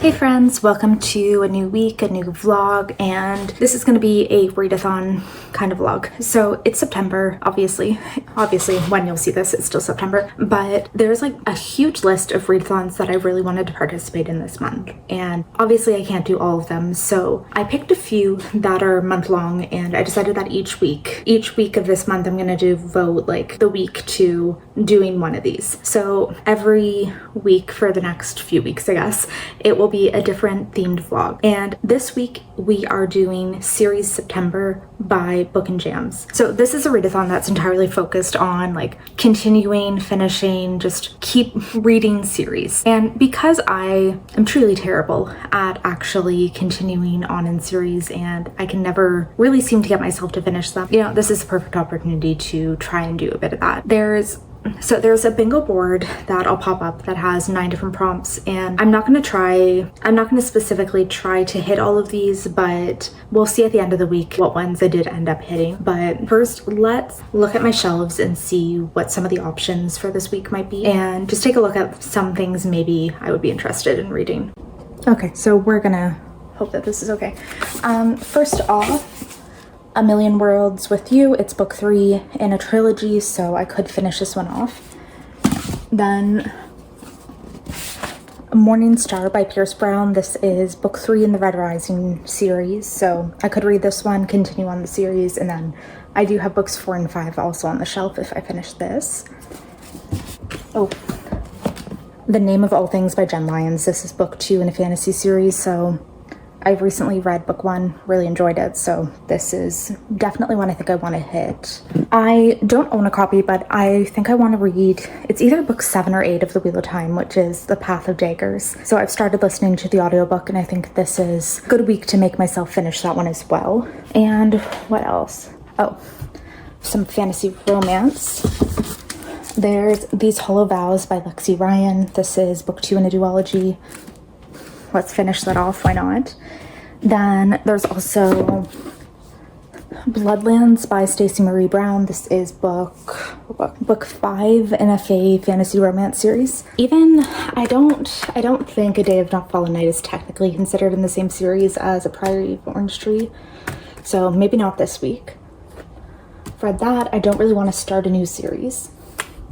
Hey friends, welcome to a new week, a new vlog, and this is going to be a readathon kind of vlog. So it's September, obviously when you'll see this it's still September, but there's like a huge list of readathons that I really wanted to participate in this month, and obviously I can't do all of them, so I picked a few that are month long, and I decided that each week of this month I'm going to devote like the week to doing one of these. So every week for the next few weeks, I guess, it will be a different themed vlog. And this week we are doing Series September by Book and Jams. So this is a readathon that's entirely focused on like continuing, finishing, just keep reading series. And because I am truly terrible at actually continuing on in series and I can never really seem to get myself to finish them, you know, this is a perfect opportunity to try and do a bit of that. There's a bingo board that I'll pop up that has 9 different prompts, and I'm not going to specifically try to hit all of these, but we'll see at the end of the week what ones I did end up hitting. But first, let's look at my shelves and see what some of the options for this week might be, and just take a look at some things maybe I would be interested in reading. Okay, so we're gonna hope that this is okay. First off, A Million Worlds with You. It's book 3 in a trilogy, so I could finish this one off. Then Morning Star by Pierce Brown. This is book 3 in the Red Rising series, so I could read this one, continue on the series, and then I do have books 4 and 5 also on the shelf if I finish this. Oh, The Name of All Things by Jen Lyons. This is book 2 in a fantasy series, so I've recently read book 1, really enjoyed it, so this is definitely one I think I want to hit. I don't own a copy, but I think I want to read, it's either book 7 or 8 of The Wheel of Time, which is The Path of Daggers. So I've started listening to the audiobook, and I think this is a good week to make myself finish that one as well. And what else? Oh, some fantasy romance. There's These Hollow Vows by Lexi Ryan. This is book 2 in a duology. Let's finish that off, why not? Then there's also Bloodlands by Stacey Marie Brown. This is book 5 in a fantasy romance series. Even I don't think A Day of Not Fallen Night is technically considered in the same series as A Priory of Orange Tree, so maybe not this week. For that, I don't really want to start a new series.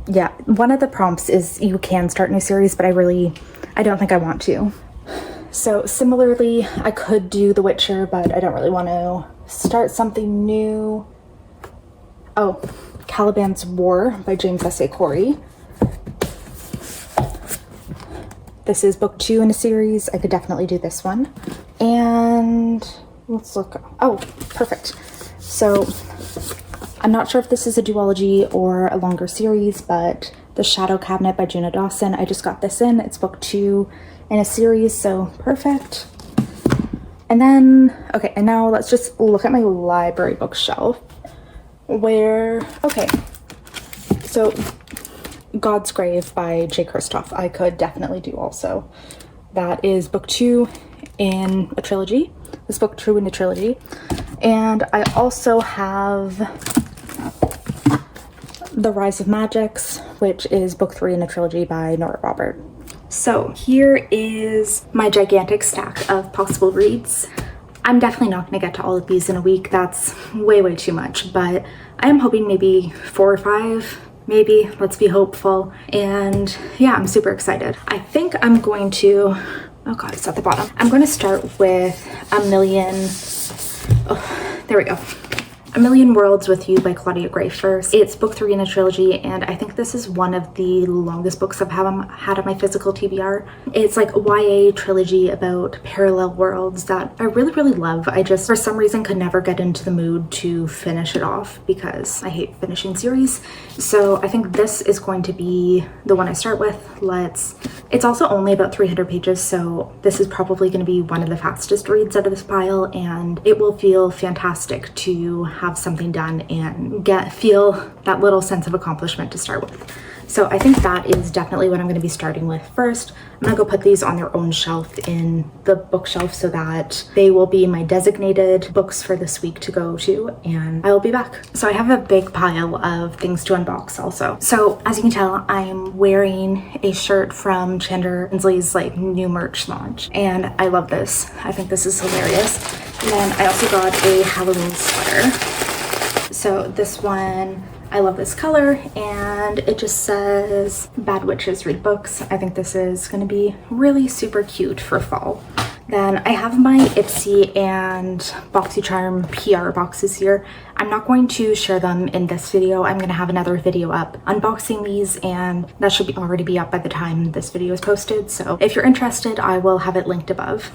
Yeah, one of the prompts is you can start a new series, but I don't think I want to. So similarly, I could do The Witcher, but I don't really want to start something new. Oh, Caliban's War by James S.A. Corey. This is book 2 in a series. I could definitely do this one. And let's look. Oh, perfect. So I'm not sure if this is a duology or a longer series, but The Shadow Cabinet by Juna Dawson. I just got this in. It's book 2 in a series, so perfect. And then, okay, and now let's just look at my library bookshelf okay, so God's Grave by J. Kristoff, I could definitely do also. That is book 2 in a trilogy. This book 2 in a trilogy. And I also have The Rise of Magics, which is book 3 in a trilogy by Nora Robert. So here is my gigantic stack of possible reads. I'm definitely not going to get to all of these in a week. That's way too much, but I am hoping maybe 4 or 5, maybe. Let's be hopeful. And yeah, I'm super excited. I think I'm going to, oh god, it's at the bottom. I'm going to start with there we go. A Million Worlds with You by Claudia Gray first. It's book 3 in a trilogy, and I think this is one of the longest books I've had on my physical TBR. It's like a YA trilogy about parallel worlds that I really love. I just, for some reason, could never get into the mood to finish it off because I hate finishing series. So I think this is going to be the one I start with. It's also only about 300 pages, so this is probably going to be one of the fastest reads out of this pile, and it will feel fantastic to have something done and feel that little sense of accomplishment to start with. So I think that is definitely what I'm going to be starting with first. I'm going to go put these on their own shelf in the bookshelf so that they will be my designated books for this week to go to, and I will be back. So I have a big pile of things to unbox also. So as you can tell, I'm wearing a shirt from Chandler Inslee's like new merch launch, and I love this. I think this is hilarious. And then I also got a Halloween sweater. So this one, I love this color, and it just says Bad Witches Read Books. I think this is going to be really super cute for fall. Then I have my Ipsy and BoxyCharm PR boxes here. I'm not going to share them in this video. I'm going to have another video up unboxing these, and that should already be up by the time this video is posted. So if you're interested, I will have it linked above.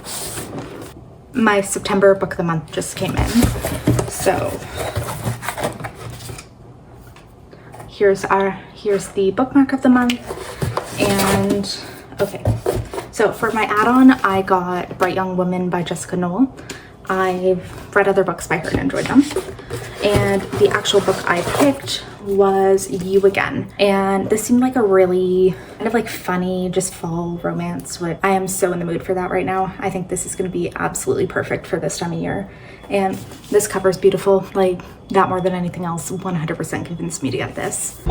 My September book of the month just came in. So here's the bookmark of the month. And okay, so for my add-on, I got Bright Young Woman by Jessica Knoll. I've read other books by her and enjoyed them. And the actual book I picked was You Again. And this seemed like a really kind of like funny, just fall romance, which I am so in the mood for that right now. I think this is going to be absolutely perfect for this time of year. And this cover is beautiful. Like, that more than anything else 100% convinced me to get this.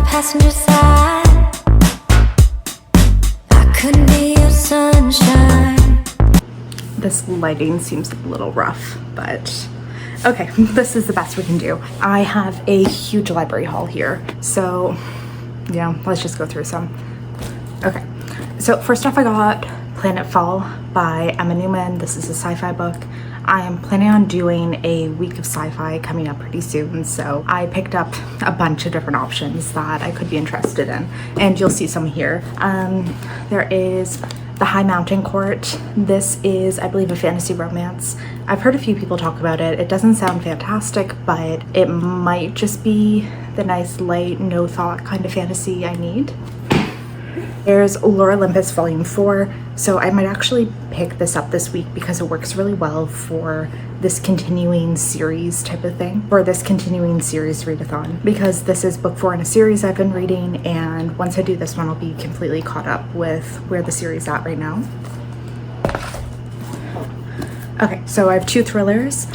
Passenger side, I couldn't be your sunshine. This lighting seems a little rough, but okay, this is the best we can do. I have a huge library haul here, so yeah, let's just go through some. Okay, so first off, I got Planet Fall by Emma Newman. This is a sci-fi book. I am planning on doing a week of sci-fi coming up pretty soon, so I picked up a bunch of different options that I could be interested in, and you'll see some here. There is The High Mountain Court. This is, I believe, a fantasy romance. I've heard a few people talk about it. It doesn't sound fantastic, but it might just be the nice, light, no thought kind of fantasy I need. There's Lore Olympus Volume 4, so I might actually pick this up this week because it works really well for this continuing series type of thing, or this continuing series readathon, because this is book 4 in a series I've been reading, and once I do this one, I'll be completely caught up with where the series is at right now. Okay, so I have 2 thrillers,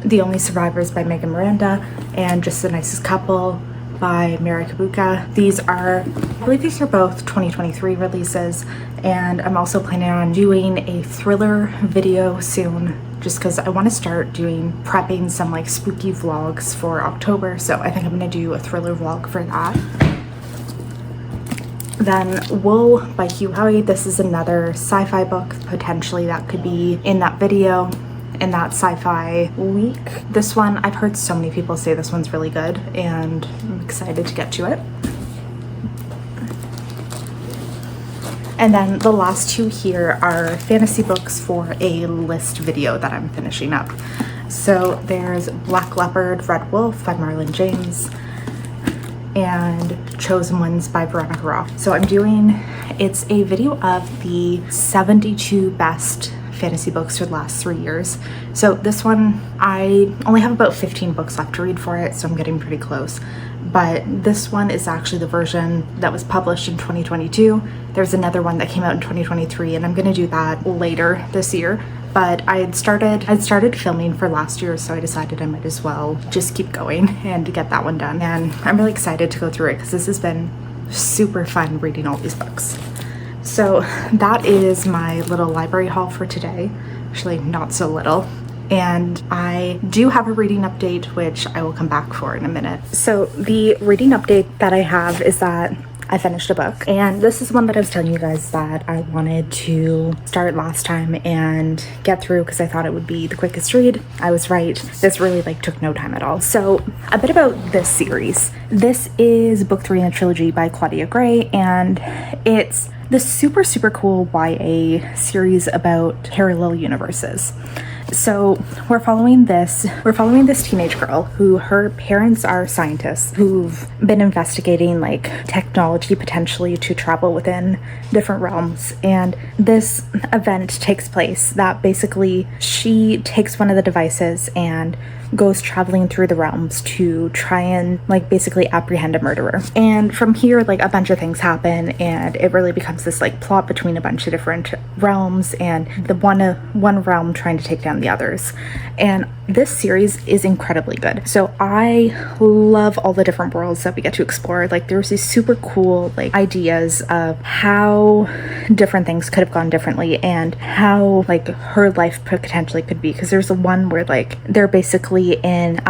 The Only Survivors by Megan Miranda, and Just the Nicest Couple by Mary Kabuka. I believe these are both 2023 releases, and I'm also planning on doing a thriller video soon, just because I want to start prepping some like spooky vlogs for October, so I think I'm going to do a thriller vlog for that. Then Wool by Hugh Howey. This is another sci-fi book, potentially that could be in that video, in that sci-fi week. This one, I've heard so many people say this one's really good, and I'm excited to get to it. And then the last 2 here are fantasy books for a list video that I'm finishing up. So there's Black Leopard, Red Wolf by Marlon James, and Chosen Ones by Veronica Roth. So it's a video of the 72 best fantasy books for the last 3 years. So this one, I only have about 15 books left to read for it, so I'm getting pretty close. But this one is actually the version that was published in 2022. There's another one that came out in 2023, and I'm going to do that later this year. But I'd started filming for last year, so I decided I might as well just keep going and get that one done. And I'm really excited to go through it because this has been super fun reading all these books. So that is my little library haul for today. Actually, not so little. And I do have a reading update, which I will come back for in a minute. So the reading update that I have is that I finished a book, and this is one that I was telling you guys that I wanted to start last time and get through because I thought it would be the quickest read. I was right. This really took no time at all. So a bit about this series. This is book 3 in the trilogy by Claudia Gray, and it's this super cool YA series about parallel universes. So we're following this teenage girl who her parents are scientists who've been investigating like technology potentially to travel within different realms. And this event takes place that basically she takes one of the devices and goes traveling through the realms to try and like basically apprehend a murderer. And from here, like a bunch of things happen, and it really becomes this like plot between a bunch of different realms and the one realm trying to take down the others. And this series is incredibly good. So I love all the different worlds that we get to explore. Like there's these super cool like ideas of how different things could have gone differently and how like her life potentially could be. Because there's the one where like they're basically in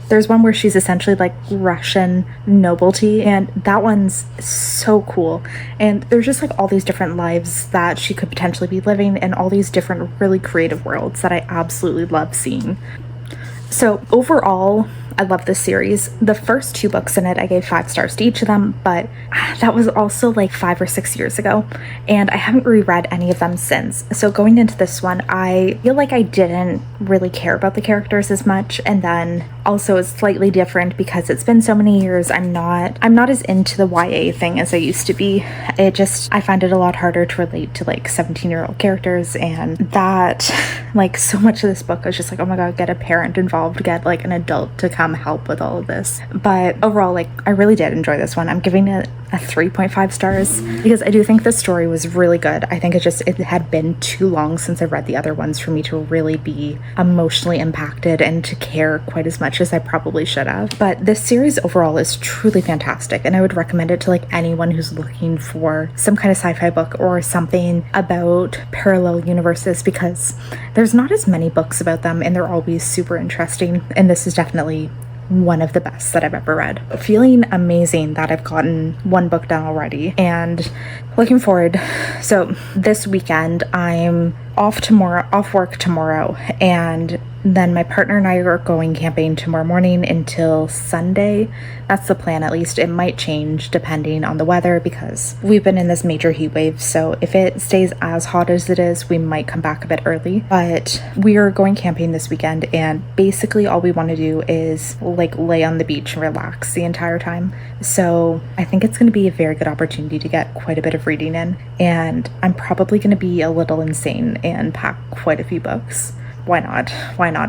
there's one where she's essentially like Russian nobility, and that one's so cool. And there's just like all these different lives that she could potentially be living in, all these different really creative worlds that I absolutely love seeing. So overall, I love this series. The first 2 books in it, I gave 5 stars to each of them, but that was also like 5 or 6 years ago, and I haven't reread any of them since. So going into this one, I feel like I didn't really care about the characters as much, and then also it's slightly different because it's been so many years. I'm not as into the YA thing as I used to be. I find it a lot harder to relate to like 17-year-old characters, and that like so much of this book I was just like, oh my god, get a parent involved, get like an adult to come help with all of this. But overall, like I really did enjoy this one. I'm giving it a 3.5 stars because I do think the story was really good. I think it had been too long since I read the other ones for me to really be emotionally impacted and to care quite as much as I probably should have. But this series overall is truly fantastic, and I would recommend it to like anyone who's looking for some kind of sci-fi book or something about parallel universes, because there's not as many books about them and they're always super interesting, and this is definitely one of the best that I've ever read. Feeling amazing that I've gotten 1 book done already and looking forward. So this weekend I'm off work tomorrow, and then my partner and I are going camping tomorrow morning until Sunday. That's the plan, at least. It might change depending on the weather because we've been in this major heat wave, so if it stays as hot as it is, we might come back a bit early. But we are going camping this weekend, and basically all we want to do is like lay on the beach and relax the entire time. So I think it's going to be a very good opportunity to get quite a bit of reading in, and I'm probably going to be a little insane and pack quite a few books. Why not?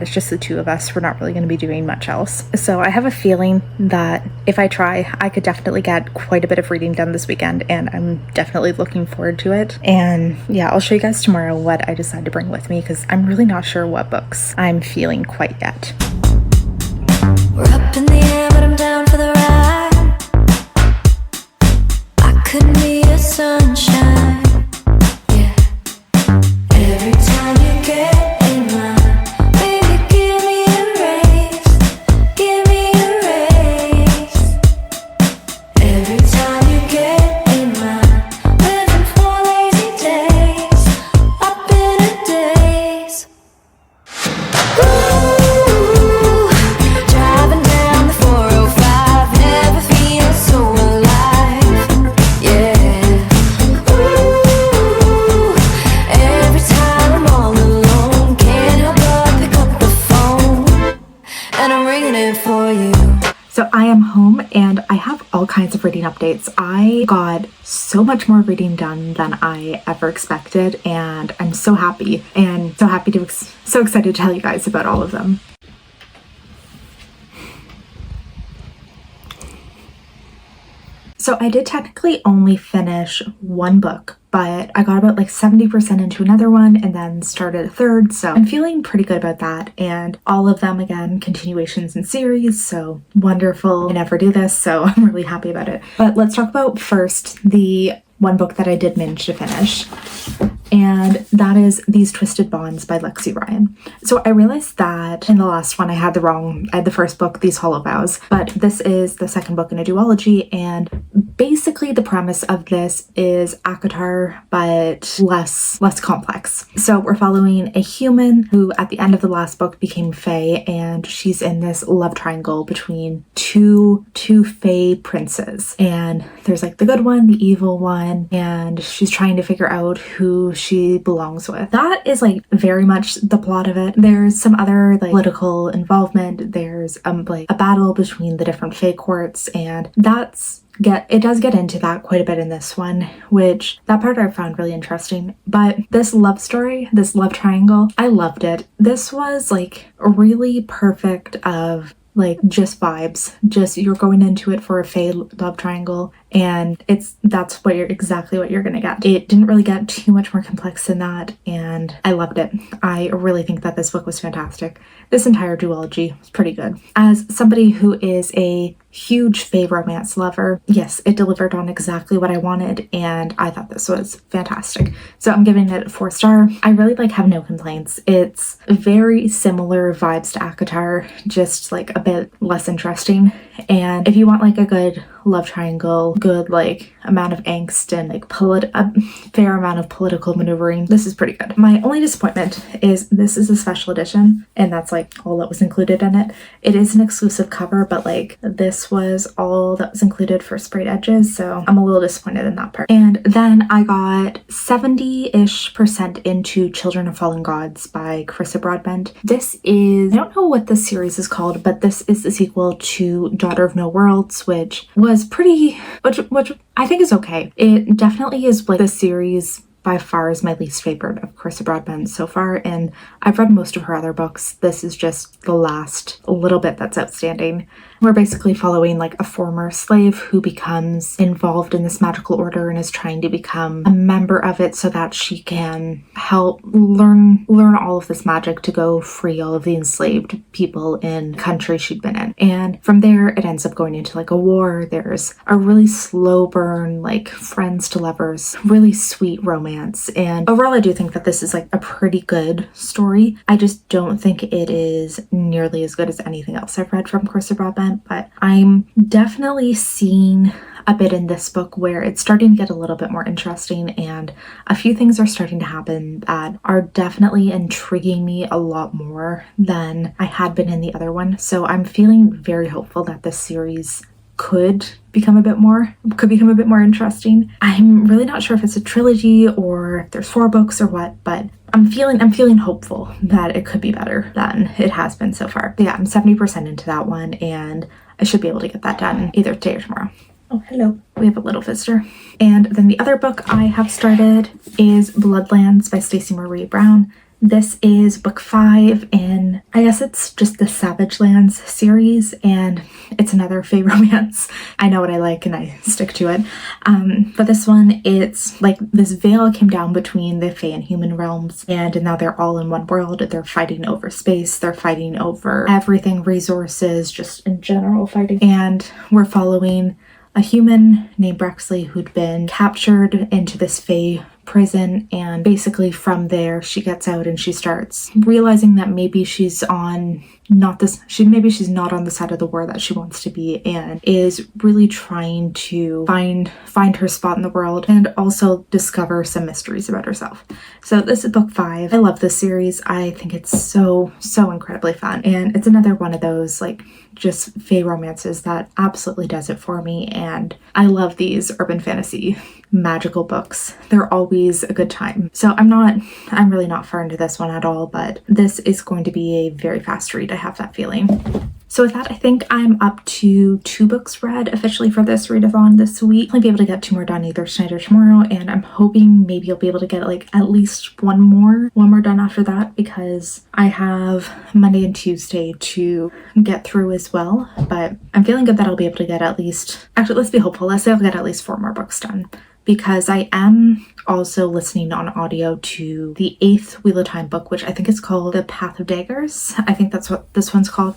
It's just the 2 of us. We're not really going to be doing much else. So I have a feeling that if I try, I could definitely get quite a bit of reading done this weekend, and I'm definitely looking forward to it. And yeah, I'll show you guys tomorrow what I decide to bring with me, because I'm really not sure what books I'm feeling quite yet. We're up in the air, but I'm down for the ride. I couldn't be your sunshine. Yeah. Every time you get in my baby, give me a raise. Give me a raise. Every time you get in my living for lazy days. Up in a daze. Ooh, driving down the 405, never feel so alive. Yeah. Ooh, every time I'm all alone, can't help but pick up the phone, and I'm ringing it for you. So I am home and I have all kinds of reading updates. I got so much more reading done than I ever expected, and I'm so happy so excited to tell you guys about all of them. So I did technically only finish 1 book, but I got about like 70% into another one and then started a third, so I'm feeling pretty good about that. And all of them, again, continuations in series, so wonderful. I never do this, so I'm really happy about it. But let's talk about first the 1 book that I did manage to finish, and that is These Twisted Bonds by Lexi Ryan. So I realized that in the last one I had the first book, These Hollow Vows, but this is the second book in a duology, and basically the premise of this is ACOTAR, but less complex. So we're following a human who at the end of the last book became Fae, and she's in this love triangle between two Fae princes, and there's like the good one, the evil one, and she's trying to figure out who she belongs with. That is like very much the plot of it. There's some other like political involvement. There's like a battle between the different Fae courts, and it does get into that quite a bit in this one, which that part I found really interesting. But this love story, this love triangle, I loved it. This was like really perfect of like just vibes. Just you're going into it for a Fae love triangle, and that's exactly what you're gonna get. It didn't really get too much more complex than that, and I loved it. I really think that this book was fantastic. This entire duology was pretty good. As somebody who is a huge Fae romance lover, yes, it delivered on exactly what I wanted, and I thought this was fantastic. So I'm giving it a 4-star. I really like have no complaints. It's very similar vibes to ACOTAR, just like a bit less interesting. And if you want like a good love triangle, good like amount of angst and like a fair amount of political maneuvering, this is pretty good. My only disappointment is this is a special edition, and that's like all that was included in it. It is an exclusive cover, but like this was all that was included for sprayed edges, so I'm a little disappointed in that part. And then I got 70-ish% into Children of Fallen Gods by Carissa Broadbent. This is, I don't know what this series is called, but this is the sequel to Daughter of No Worlds, which I think is okay. It definitely is like the series by far is my least favorite of Carissa Broadbent so far, and I've read most of her other books. This is just the last little bit that's outstanding. We're basically following like a former slave who becomes involved in this magical order and is trying to become a member of it so that she can help learn all of this magic to go free all of the enslaved people in the country she'd been in. And from there, it ends up going into like a war. There's a really slow burn, like friends to lovers, really sweet romance. And overall, I do think that this is like a pretty good story. I just don't think it is nearly as good as anything else I've read from Carissa Broadbent. But I'm definitely seeing a bit in this book where it's starting to get a little bit more interesting, and a few things are starting to happen that are definitely intriguing me a lot more than I had been in the other one. So I'm feeling very hopeful that this series could become a bit more interesting. I'm really not sure if it's a trilogy or if there's 4 books or what, but I'm feeling hopeful that it could be better than it has been so far. But yeah, I'm 70% into that one, and I should be able to get that done either today or tomorrow. Oh, hello. We have a little visitor. And then the other book I have started is Bloodlands by Stacey Marie Brown. This is book 5 in, I guess it's just the Savage Lands series, and it's another Fae romance. I know what I like and I stick to it. But this one, it's like this veil came down between the Fae and human realms, and now they're all in one world. They're fighting over space, they're fighting over everything, resources, just in general fighting. And we're following a human named Brexley who'd been captured into this Fae prison, and basically from there she gets out and she starts realizing that maybe she's not on the side of the war that she wants to be, and is really trying to find her spot in the world and also discover some mysteries about herself. So this is book 5. I love this series. I think it's so incredibly fun, and it's another one of those like just Fae romances that absolutely does it for me. And I love these urban fantasy magical books. They're always a good time. So I'm really not far into this one at all, but this is going to be a very fast read. I have that feeling. So with that, I think I'm up to 2 books read officially for this readathon this week. I'll be able to get 2 more done either tonight or tomorrow, and I'm hoping maybe I'll be able to get like at least one more done after that, because I have Monday and Tuesday to get through as well. But I'm feeling good that I'll be able to get at least, actually let's be hopeful, let's say I'll get at least 4 more books done, because I am also listening on audio to the 8th Wheel of Time book, which I think is called The Path of Daggers. I think that's what this one's called.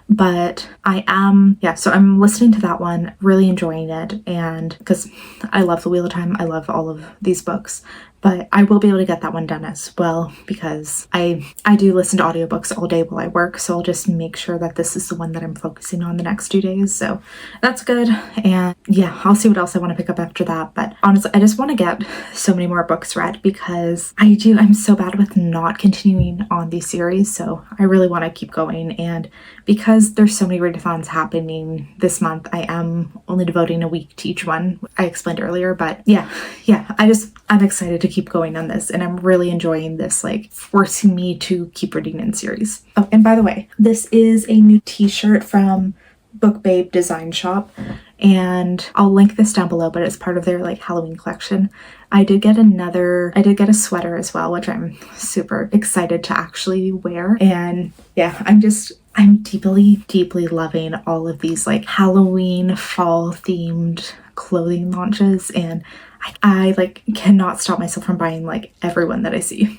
But so I'm listening to that one, really enjoying it, and because I love the Wheel of Time, I love all of these books. But I will be able to get that one done as well, because I do listen to audiobooks all day while I work, so I'll just make sure that this is the one that I'm focusing on the next 2 days. So that's good. And yeah, I'll see what else I want to pick up after that. But honestly, I just want to get so many more books read, because I'm so bad with not continuing on these series. So I really want to keep going. And because there's so many readathons happening this month, I am only devoting a week to each one. I explained earlier, but yeah, I'm excited to keep going on this, and I'm really enjoying this, like forcing me to keep reading in series. Oh, and by the way, this is a new t-shirt from Book Babe Design Shop, and I'll link this down below, but it's part of their like Halloween collection. I did get a sweater as well, which I'm super excited to actually wear. And yeah, I'm deeply loving all of these like Halloween fall themed clothing launches, and I like cannot stop myself from buying like every one that I see.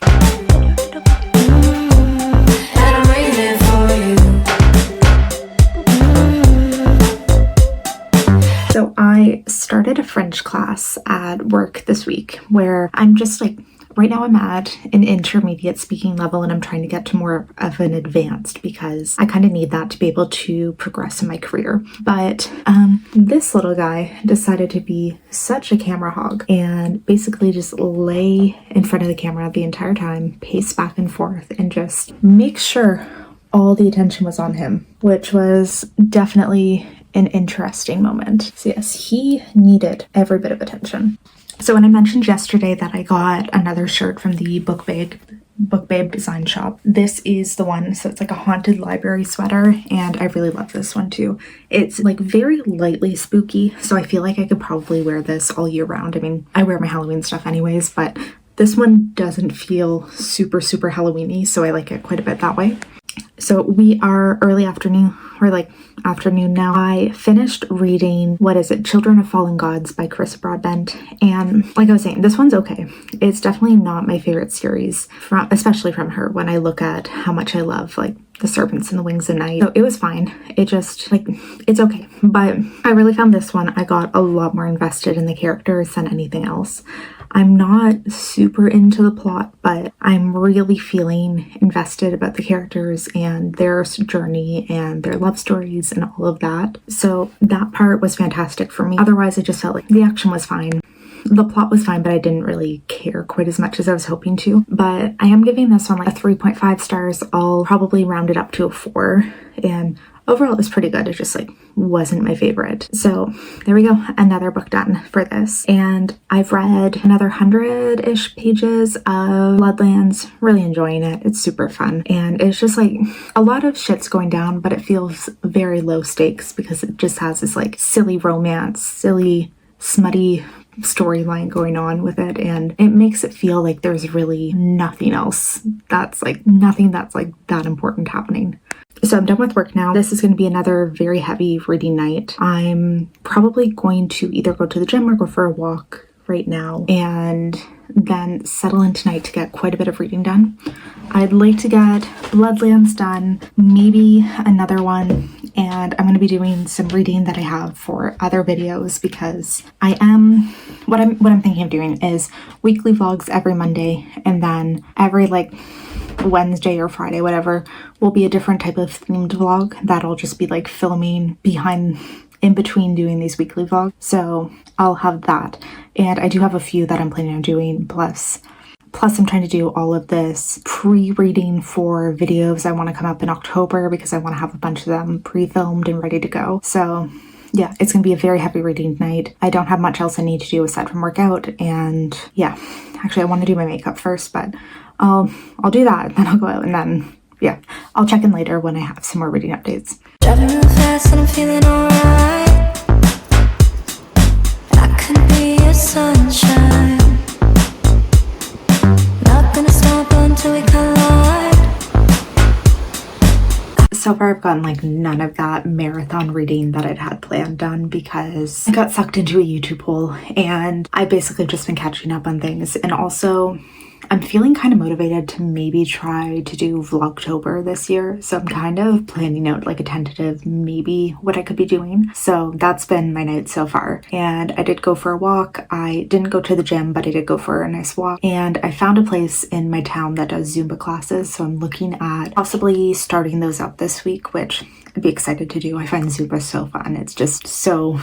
So I started a French class at work this week where I'm just like, right now I'm at an intermediate speaking level, and I'm trying to get to more of an advanced because I kind of need that to be able to progress in my career. But this little guy decided to be such a camera hog and basically just lay in front of the camera the entire time, pace back and forth, and just make sure all the attention was on him, which was definitely an interesting moment. So yes, he needed every bit of attention. So when I mentioned yesterday that I got another shirt from the Book Babe Design Shop, this is the one. So it's like a haunted library sweater, and I really love this one too. It's like very lightly spooky, so I feel like I could probably wear this all year round. I mean, I wear my Halloween stuff anyways, but this one doesn't feel super Halloween-y, so I like it quite a bit that way. So we are early afternoon, or like afternoon now. I finished reading, Children of Fallen Gods by Chris Broadbent. And like I was saying, this one's okay. It's definitely not my favorite series, especially from her, when I look at how much I love like The Serpents and the Wings of Night. So it was fine. It just like, it's okay. But I really found this one, I got a lot more invested in the characters than anything else. I'm not super into the plot, but I'm really feeling invested about the characters and their journey and their love stories and all of that. So that part was fantastic for me. Otherwise, I just felt like the action was fine. The plot was fine, but I didn't really care quite as much as I was hoping to. But I am giving this one like a 3.5 stars. I'll probably round it up to a 4. And overall, it was pretty good. It just like wasn't my favorite. So there we go. Another book done for this. And I've read another 100-ish pages of Bloodlands. Really enjoying it. It's super fun. And it's just like a lot of shit's going down, but it feels very low stakes because it just has this like silly romance, silly, smutty storyline going on with it, and it makes it feel like there's really nothing else that's like that important happening. So I'm done with work now. This is going to be another very heavy reading night. I'm probably going to either go to the gym or go for a walk right now and then settle in tonight to get quite a bit of reading done. I'd like to get Bloodlands done, maybe another one, and I'm going to be doing some reading that I have for other videos because what I'm thinking of doing is weekly vlogs every Monday, and then every like Wednesday or Friday, whatever, will be a different type of themed vlog that'll just be like filming in between doing these weekly vlogs. So I'll have that. And I do have a few that I'm planning on doing, plus I'm trying to do all of this pre-reading for videos I want to come up in October because I want to have a bunch of them pre-filmed and ready to go. So yeah, it's going to be a very heavy reading night. I don't have much else I need to do aside from workout, and yeah, actually I want to do my makeup first, but I'll do that, then I'll go out, and then yeah, I'll check in later when I have some more reading updates. Driving real fast and I'm feeling alright. I could be your sunshine. Not gonna stop until we collide. So far I've gotten like none of that marathon reading that I'd had planned done because I got sucked into a YouTube hole, and I basically just been catching up on things. And also I'm feeling kind of motivated to maybe try to do Vlogtober this year. So I'm kind of planning out like a tentative maybe what I could be doing. So that's been my night so far. And I did go for a walk. I didn't go to the gym, but I did go for a nice walk. And I found a place in my town that does Zumba classes. So I'm looking at possibly starting those up this week, which I'd be excited to do. I find Zumba so fun. It's just so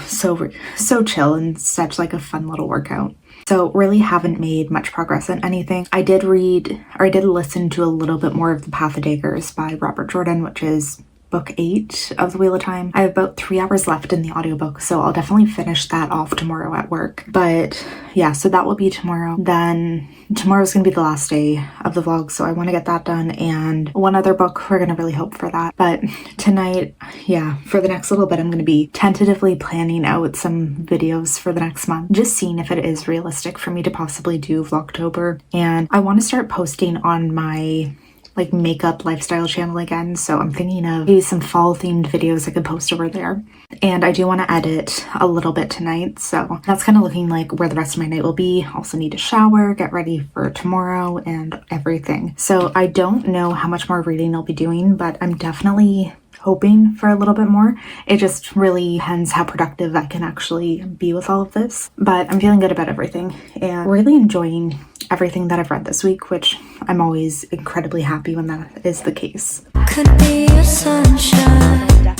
chill and such like a fun little workout. So really haven't made much progress on anything. I did listen to a little bit more of The Path of Daggers by Robert Jordan, which is book 8 of The Wheel of Time. I have about 3 hours left in the audiobook, so I'll definitely finish that off tomorrow at work. But yeah, so that will be tomorrow. Then tomorrow's gonna be the last day of the vlog, so I want to get that done, and one other book. We're gonna really hope for that. But tonight, yeah, for the next little bit, I'm gonna be tentatively planning out some videos for the next month, just seeing if it is realistic for me to possibly do Vlogtober. And I want to start posting on my like makeup lifestyle channel again, so I'm thinking of maybe some fall themed videos I could post over there. And I do want to edit a little bit tonight, so that's kind of looking like where the rest of my night will be. Also need to shower, get ready for tomorrow and everything. So I don't know how much more reading I'll be doing, but I'm definitely hoping for a little bit more. It just really depends how productive I can actually be with all of this. But I'm feeling good about everything and really enjoying everything that I've read this week, which I'm always incredibly happy when that is the case. Could be your sunshine.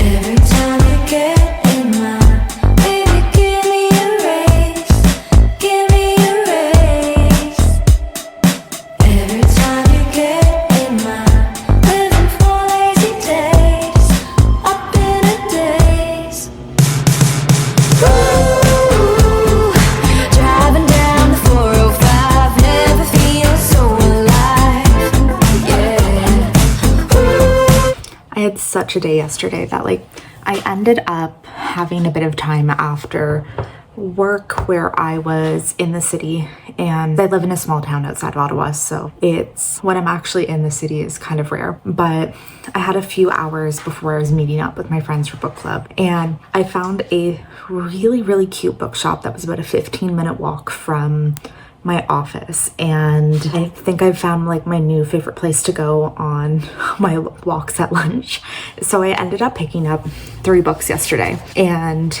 Every time you get in mine, baby, give me a raise. Give me a raise. Every time you get in mine, living for lazy days, up in a daze. Ooh, driving down the 405, never feel so alive. Yeah. Ooh. I had such a day yesterday that like I ended up having a bit of time after work where I was in the city, and I live in a small town outside of Ottawa, so it's when I'm actually in the city is kind of rare. But I had a few hours before I was meeting up with my friends for book club, and I found a really cute bookshop that was about a 15-minute walk from my office, and I think I've found like my new favorite place to go on my walks at lunch. So I ended up picking up 3 books yesterday, and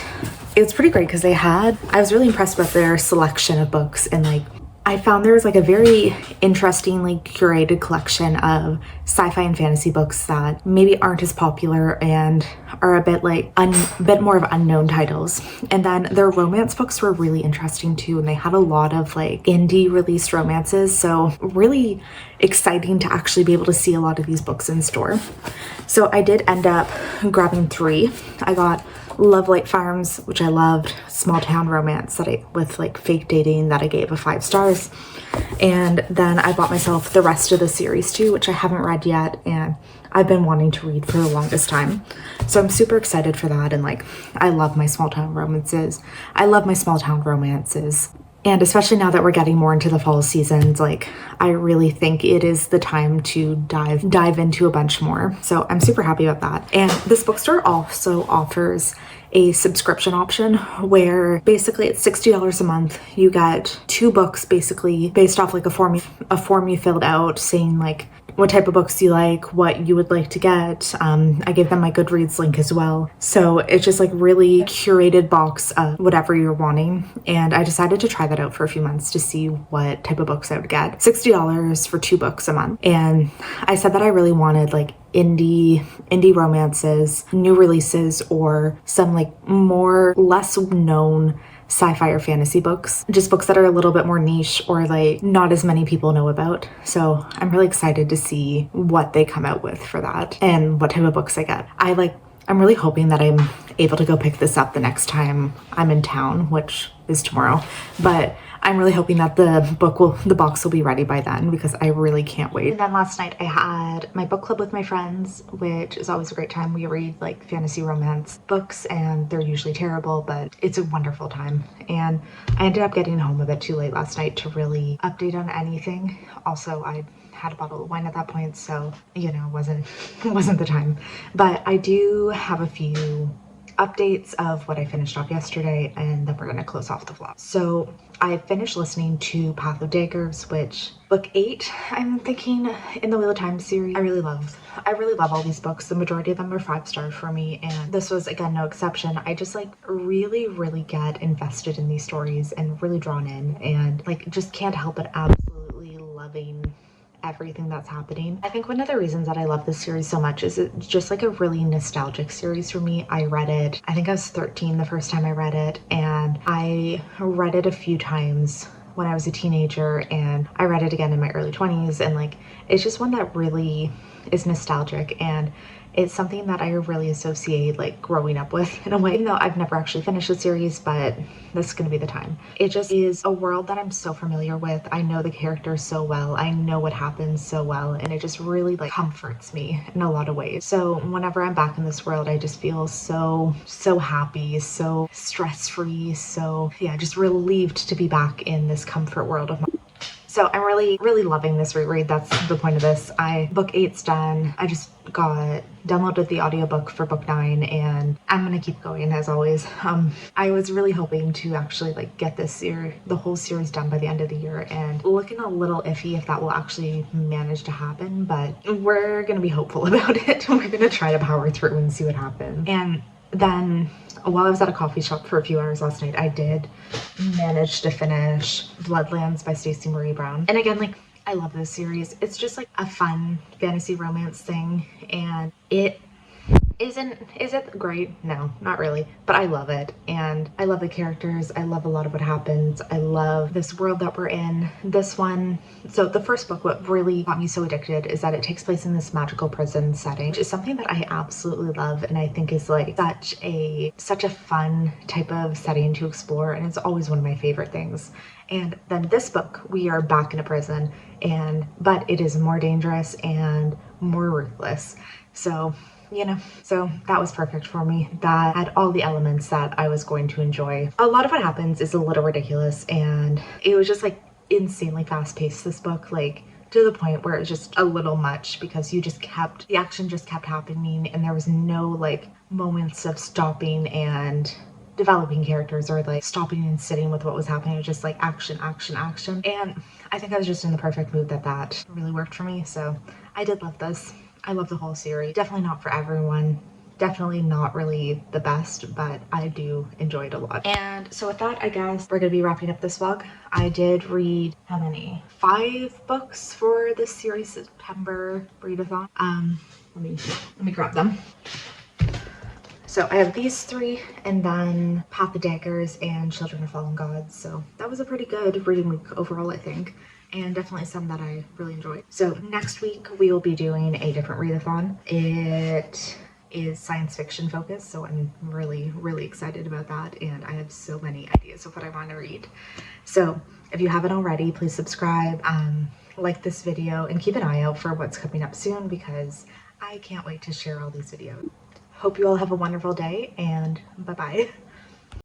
it was pretty great because I was really impressed with their selection of books, and like I found there was like a very interestingly curated collection of sci-fi and fantasy books that maybe aren't as popular and are a bit like bit more of unknown titles. And then their romance books were really interesting too, and they had a lot of like indie released romances, so really exciting to actually be able to see a lot of these books in store. So I did end up grabbing 3. I got Love Light Farms, which I loved, small town romance with like fake dating that I gave a 5 stars. And then I bought myself the rest of the series too, which I haven't read yet, and I've been wanting to read for the longest time. So I'm super excited for that, and like I love my small town romances. And especially now that we're getting more into the fall seasons, like I really think it is the time to dive into a bunch more. So I'm super happy about that. And this bookstore also offers a subscription option where basically it's $60 a month. You get 2 books basically based off like a form you filled out saying like what type of books you like, what you would like to get. I gave them my Goodreads link as well. So it's just like really curated box of whatever you're wanting. And I decided to try that out for a few months to see what type of books I would get. $60 for 2 books a month. And I said that I really wanted like indie romances, new releases, or some like less known sci-fi or fantasy books, just books that are a little bit more niche or like not as many people know about. So I'm really excited to see what they come out with for that and what type of books I get. I'm really hoping that I'm able to go pick this up the next time I'm in town, which is tomorrow. But I'm really hoping that the box will be ready by then, because I really can't wait. And then last night I had my book club with my friends, which is always a great time. We read like fantasy romance books, and they're usually terrible, but it's a wonderful time. And I ended up getting home a bit too late last night to really update on anything. Also, I had a bottle of wine at that point, so you know, wasn't the time. But I do have a few updates of what I finished off yesterday, and then we're gonna close off the vlog. So I finished listening to Path of Daggers, which book 8, I'm thinking, in the Wheel of Time series. I really love all these books. The majority of them are 5 stars for me, and this was again no exception. I just like really get invested in these stories and really drawn in, and like just can't help but absolutely loving everything that's happening. I think one of the reasons that I love this series so much is it's just like a really nostalgic series for me. I read it, I think I was 13 the first time I read it, and I read it a few times when I was a teenager, and I read it again in my early 20s, and like it's just one that really is nostalgic, and it's something that I really associate like growing up with in a way, even though I've never actually finished the series, but this is going to be the time. It just is a world that I'm so familiar with. I know the characters so well. I know what happens so well, and it just really like comforts me in a lot of ways. So whenever I'm back in this world, I just feel so happy, so stress-free, so yeah, just relieved to be back in this comfort world of mine. So I'm really loving this reread. That's the point of this. Book 8's done. I just downloaded the audiobook for book 9, and I'm gonna keep going as always. I was really hoping to actually like get the whole series done by the end of the year, and looking a little iffy if that will actually manage to happen, but we're gonna be hopeful about it. We're gonna try to power through and see what happens. And then while I was at a coffee shop for a few hours last night, I did manage to finish Bloodlands by Stacey Marie Brown. And again, like, I love this series. It's just like a fun fantasy romance thing, and is it great? No, not really, but I love it, and I love the characters. I love a lot of what happens. I love this world that we're in. This one, so the first book, what really got me so addicted is that it takes place in this magical prison setting, which is something that I absolutely love, and I think is like such a fun type of setting to explore, and it's always one of my favorite things. And then this book, we are back in a prison, but it is more dangerous and more ruthless. So so that was perfect for me. That had all the elements that I was going to enjoy. A lot of what happens is a little ridiculous, and it was just like insanely fast paced, this book, like to the point where it was just a little much, because the action just kept happening, and there was no like moments of stopping and developing characters, or like stopping and sitting with what was happening. It was just like action, action, action. And I think I was just in the perfect mood that really worked for me. So I did love this. I love the whole series. Definitely not for everyone. Definitely not really the best, but I do enjoy it a lot. And so with that, I guess we're gonna be wrapping up this vlog. I did read, how many? 5 books for this series September readathon. Let me grab them. So I have these 3, and then Path of Daggers and Children of Fallen Gods. So that was a pretty good reading week overall, I think, and definitely some that I really enjoyed. So next week we will be doing a different readathon. It is science fiction focused, so I'm really excited about that, and I have so many ideas of what I want to read. So if you haven't already, please subscribe, like this video, and keep an eye out for what's coming up soon, because I can't wait to share all these videos. Hope you all have a wonderful day, and bye-bye.